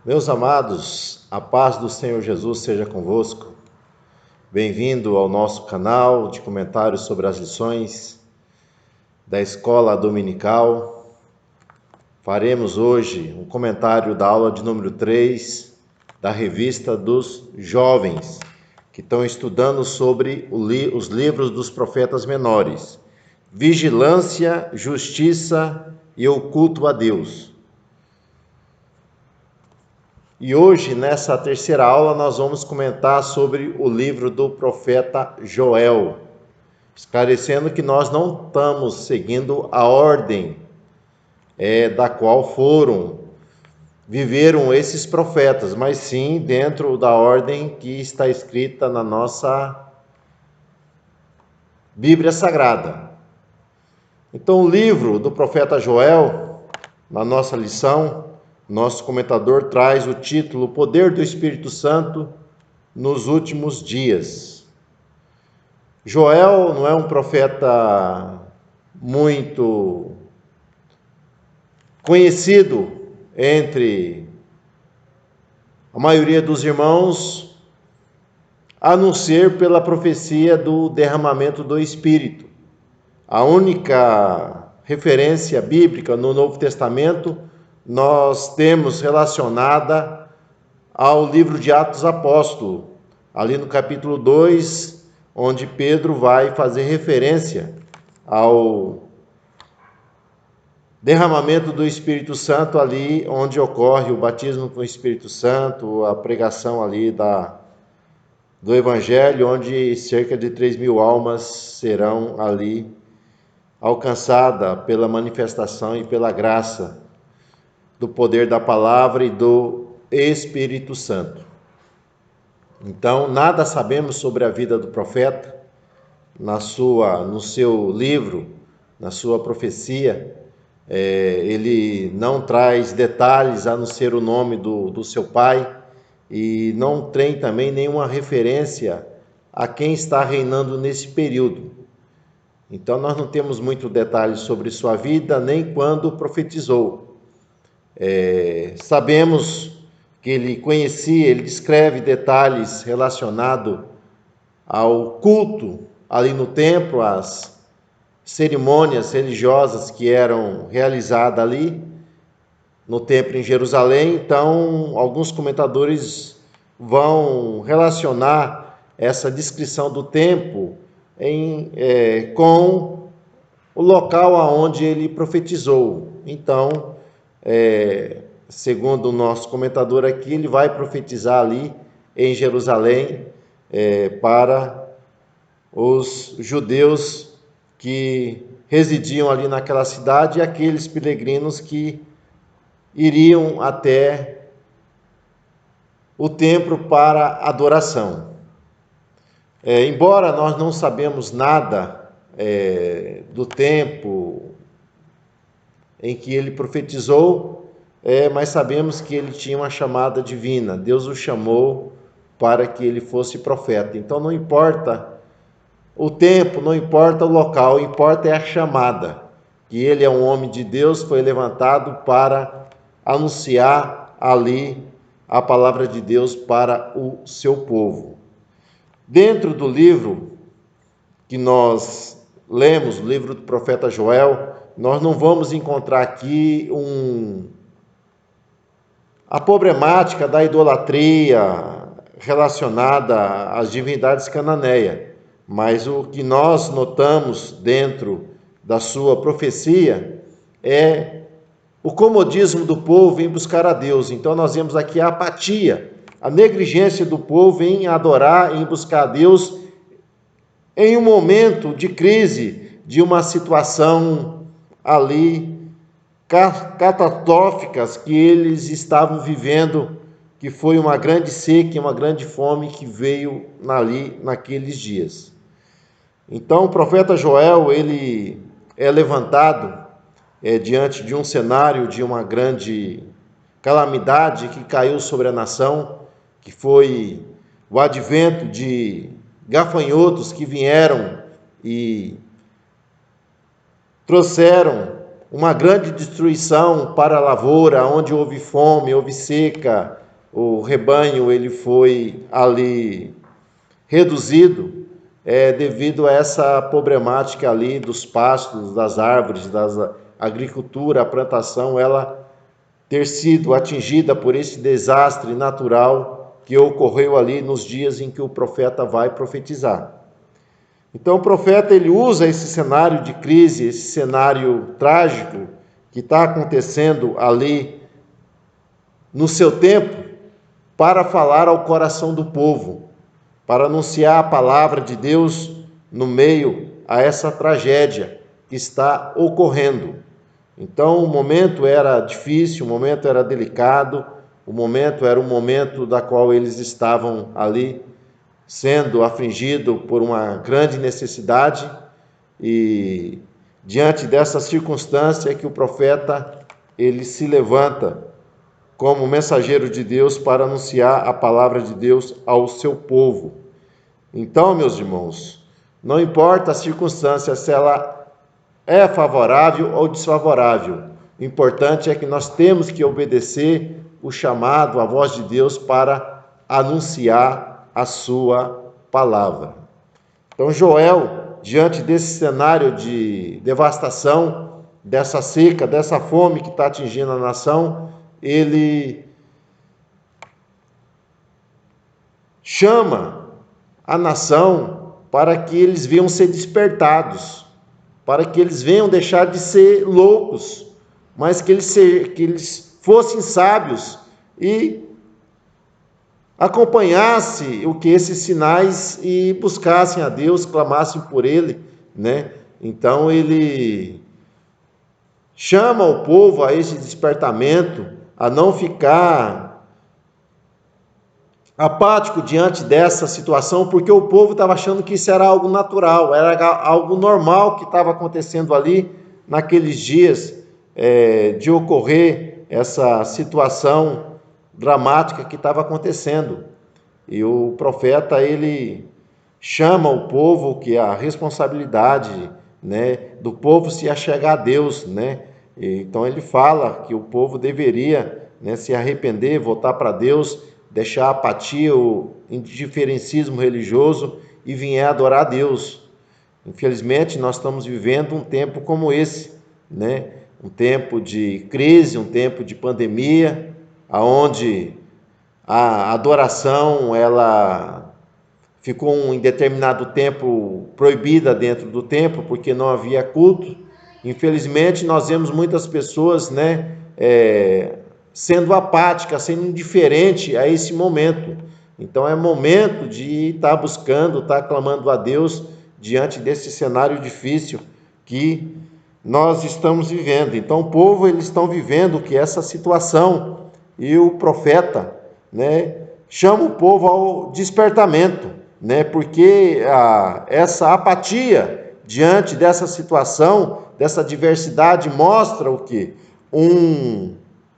Meus amados, a paz do Senhor Jesus seja convosco. Bem-vindo ao nosso canal de comentários sobre as lições da Escola Dominical. Faremos hoje um comentário da aula de número 3 da Revista dos Jovens, que estão estudando sobre os livros dos profetas menores, Vigilância, Justiça e o Culto a Deus. E hoje, nessa terceira aula, nós vamos comentar sobre o livro do profeta Joel, esclarecendo que nós não estamos seguindo a ordem da qual viveram esses profetas, mas sim dentro da ordem que está escrita na nossa Bíblia Sagrada. Então, o livro do profeta Joel, na nossa lição, nosso comentador traz o título O Poder do Espírito Santo nos Últimos Dias. Joel não é um profeta muito conhecido entre a maioria dos irmãos, a não ser pela profecia do derramamento do Espírito. A única referência bíblica no Novo Testamento nós temos relacionada ao livro de Atos Apóstolos, ali no capítulo 2, onde Pedro vai fazer referência ao derramamento do Espírito Santo, ali onde ocorre o batismo com o Espírito Santo, a pregação ali do Evangelho, onde cerca de 3.000 almas serão ali alcançadas pela manifestação e pela graça do poder da palavra e do Espírito Santo. Então, nada sabemos sobre a vida do profeta, no seu livro, na sua profecia. Ele não traz detalhes a não ser o nome do seu pai, e não tem também nenhuma referência a quem está reinando nesse período. Então, nós não temos muito detalhes sobre sua vida, nem quando profetizou. Sabemos que ele descreve detalhes relacionados ao culto ali no templo, as cerimônias religiosas que eram realizadas ali no templo em Jerusalém. Então, alguns comentadores vão relacionar essa descrição do templo com o local aonde ele profetizou. Então, segundo o nosso comentador aqui, ele vai profetizar ali em Jerusalém para os judeus que residiam ali naquela cidade e aqueles peregrinos que iriam até o templo para adoração. Embora nós não sabemos nada do tempo em que ele profetizou, mas sabemos que ele tinha uma chamada divina. Deus o chamou para que ele fosse profeta. Então não importa o tempo, não importa o local, o importa é a chamada. Que ele é um homem de Deus, foi levantado para anunciar ali a palavra de Deus para o seu povo. Dentro do livro que nós lemos, o livro do profeta Joel, nós não vamos encontrar aqui a problemática da idolatria relacionada às divindades cananeias, mas o que nós notamos dentro da sua profecia é o comodismo do povo em buscar a Deus. Então nós vemos aqui a apatia, a negligência do povo em adorar, em buscar a Deus em um momento de crise, de uma situação ali catastróficas que eles estavam vivendo, que foi uma grande seca e uma grande fome que veio ali naqueles dias. Então o profeta Joel, ele é levantado diante de um cenário de uma grande calamidade que caiu sobre a nação, que foi o advento de gafanhotos que vieram e trouxeram uma grande destruição para a lavoura, onde houve fome, houve seca, o rebanho ele foi ali reduzido, devido a essa problemática ali dos pastos, das árvores, da agricultura, a plantação, ela ter sido atingida por esse desastre natural que ocorreu ali nos dias em que o profeta vai profetizar. Então o profeta ele usa esse cenário de crise, esse cenário trágico que está acontecendo ali no seu tempo, para falar ao coração do povo, para anunciar a palavra de Deus no meio a essa tragédia que está ocorrendo. Então o momento era difícil, o momento era delicado, o momento era um momento da qual eles estavam ali sendo afligidos por uma grande necessidade, e diante dessa circunstância é que o profeta ele se levanta como mensageiro de Deus para anunciar a palavra de Deus ao seu povo. Então, meus irmãos, não importa a circunstância, se ela é favorável ou desfavorável, o importante é que nós temos que obedecer o chamado, a voz de Deus para anunciar a sua palavra. Então Joel, diante desse cenário de devastação, dessa seca, dessa fome que está atingindo a nação, ele chama a nação para que eles venham ser despertados, para que eles venham deixar de ser loucos, mas que eles fossem sábios e acompanhassem o que esses sinais e buscassem a Deus, clamassem por Ele, né? Então ele chama o povo a esse despertamento, a não ficar apático diante dessa situação, porque o povo estava achando que isso era algo natural, era algo normal que estava acontecendo ali naqueles dias de ocorrer essa situação dramática que estava acontecendo. E o profeta ele chama o povo que a responsabilidade, né, do povo se achegar a Deus, né? Então ele fala que o povo deveria, né, se arrepender, voltar para Deus, deixar a apatia, o indiferencismo religioso e vier adorar a Deus. Infelizmente nós estamos vivendo um tempo como esse, né? Um tempo de crise, um tempo de pandemia, aonde a adoração ela ficou em determinado tempo proibida dentro do templo, porque não havia culto. Infelizmente nós vemos muitas pessoas, né, sendo apáticas, sendo indiferentes a esse momento. Então é momento de estar buscando, estar clamando a Deus diante desse cenário difícil que nós estamos vivendo. Então o povo eles estão vivendo que essa situação, e o profeta, né, chama o povo ao despertamento, né, porque essa apatia diante dessa situação, dessa diversidade, mostra o quê?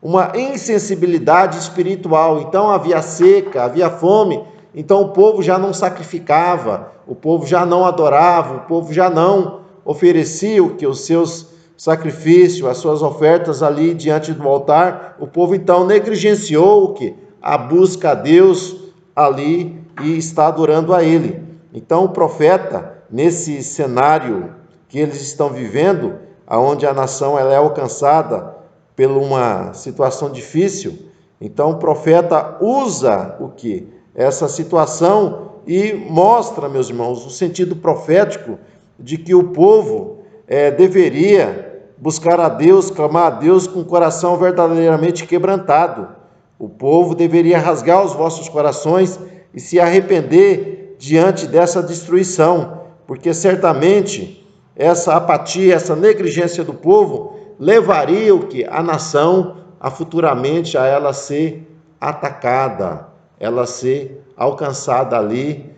Uma insensibilidade espiritual. Então havia seca, havia fome, então o povo já não sacrificava, o povo já não adorava, o povo já não oferecia o que os seus sacrifícios, as suas ofertas ali diante do altar. O povo então negligenciou o que? A busca a Deus ali e está adorando a Ele. Então o profeta, nesse cenário que eles estão vivendo, onde a nação ela é alcançada por uma situação difícil, então o profeta usa o que? Essa situação e mostra, meus irmãos, o sentido profético de que o povo deveria buscar a Deus, clamar a Deus com o coração verdadeiramente quebrantado. O povo deveria rasgar os vossos corações e se arrepender diante dessa destruição, porque certamente essa apatia, essa negligência do povo levaria o que? A nação a futuramente a ela ser atacada, ela ser alcançada ali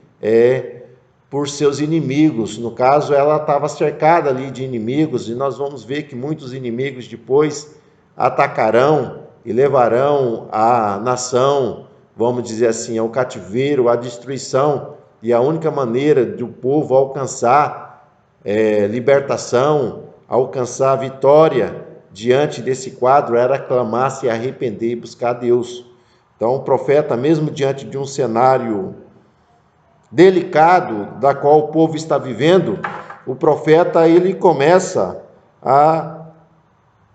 por seus inimigos. No caso, ela estava cercada ali de inimigos, e nós vamos ver que muitos inimigos depois atacarão e levarão a nação, vamos dizer assim, ao cativeiro, à destruição. E a única maneira do povo alcançar libertação, alcançar vitória, diante desse quadro era clamar, se arrepender e buscar a Deus. Então o profeta, mesmo diante de um cenário delicado da qual o povo está vivendo, o profeta ele começa a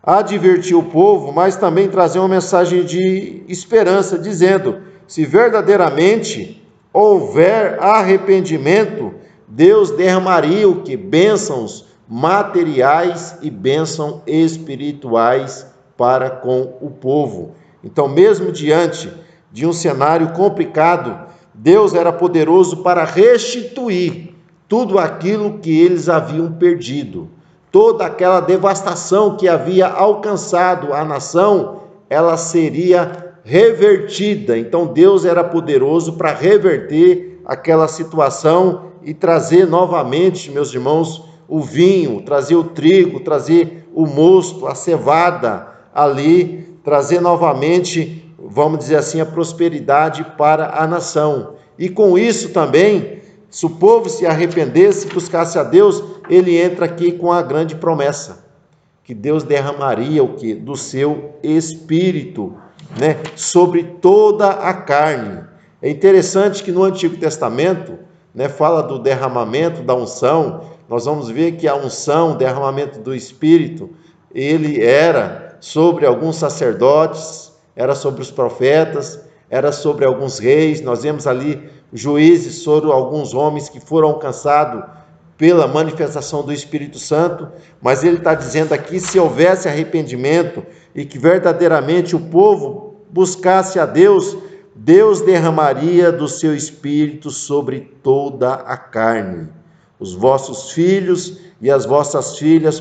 advertir o povo, mas também trazer uma mensagem de esperança, dizendo: se verdadeiramente houver arrependimento, Deus derramaria o que? Bênçãos materiais e bênçãos espirituais para com o povo. Então, mesmo diante de um cenário complicado, Deus era poderoso para restituir tudo aquilo que eles haviam perdido. Toda aquela devastação que havia alcançado a nação, ela seria revertida. Então Deus era poderoso para reverter aquela situação e trazer novamente, meus irmãos, o vinho, trazer o trigo, trazer o mosto, a cevada ali, trazer novamente, vamos dizer assim, a prosperidade para a nação. E com isso também, se o povo se arrependesse, buscasse a Deus, ele entra aqui com a grande promessa, que Deus derramaria o que? Do seu Espírito, sobre toda a carne. É interessante que no Antigo Testamento, fala do derramamento, da unção. Nós vamos ver que a unção, o derramamento do Espírito, ele era sobre alguns sacerdotes, era sobre os profetas, era sobre alguns reis. Nós vemos ali juízes sobre alguns homens que foram alcançados pela manifestação do Espírito Santo, mas ele está dizendo aqui, se houvesse arrependimento e que verdadeiramente o povo buscasse a Deus, Deus derramaria do seu Espírito sobre toda a carne. Os vossos filhos e as vossas filhas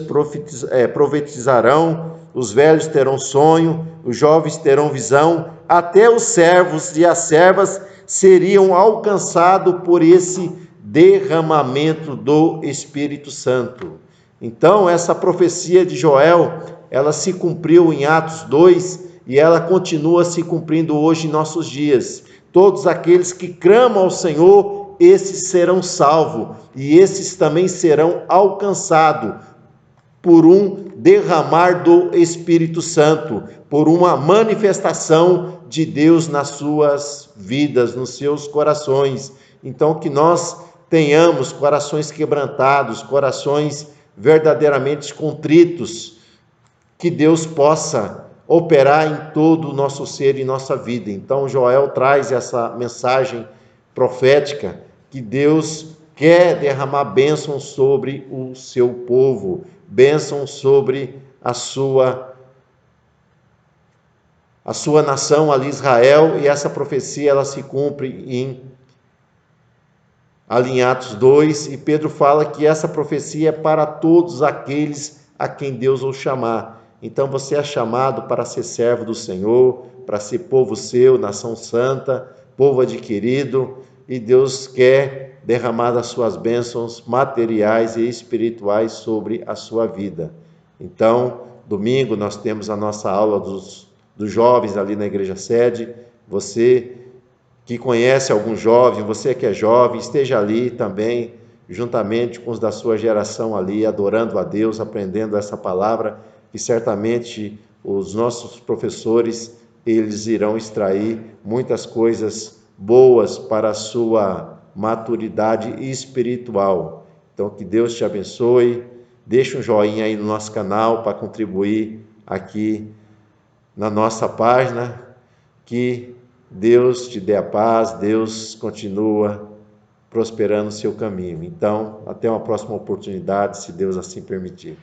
profetizarão, os velhos terão sonho, os jovens terão visão, até os servos e as servas seriam alcançados por esse derramamento do Espírito Santo. Então, essa profecia de Joel, ela se cumpriu em Atos 2 e ela continua se cumprindo hoje em nossos dias. Todos aqueles que clamam ao Senhor, esses serão salvos e esses também serão alcançados por um derramar do Espírito Santo, por uma manifestação de Deus nas suas vidas, nos seus corações. Então, que nós tenhamos corações quebrantados, corações verdadeiramente contritos, que Deus possa operar em todo o nosso ser e nossa vida. Então, Joel traz essa mensagem profética, que Deus quer derramar bênçãos sobre o seu povo, bênçãos sobre a sua nação ali, Israel, e essa profecia ela se cumpre ali em Atos 2, e Pedro fala que essa profecia é para todos aqueles a quem Deus o chamar. Então você é chamado para ser servo do Senhor, para ser povo seu, nação santa, povo adquirido, e Deus quer derramar as suas bênçãos materiais e espirituais sobre a sua vida. Então, domingo nós temos a nossa aula dos jovens ali na igreja sede. Você que conhece algum jovem, você que é jovem, esteja ali também, juntamente com os da sua geração ali, adorando a Deus, aprendendo essa palavra, que certamente os nossos professores, eles irão extrair muitas coisas boas para a sua maturidade espiritual. Então, que Deus te abençoe. Deixa um joinha aí no nosso canal para contribuir aqui na nossa página. Que Deus te dê a paz, Deus continua prosperando o seu caminho. Então, até uma próxima oportunidade, se Deus assim permitir.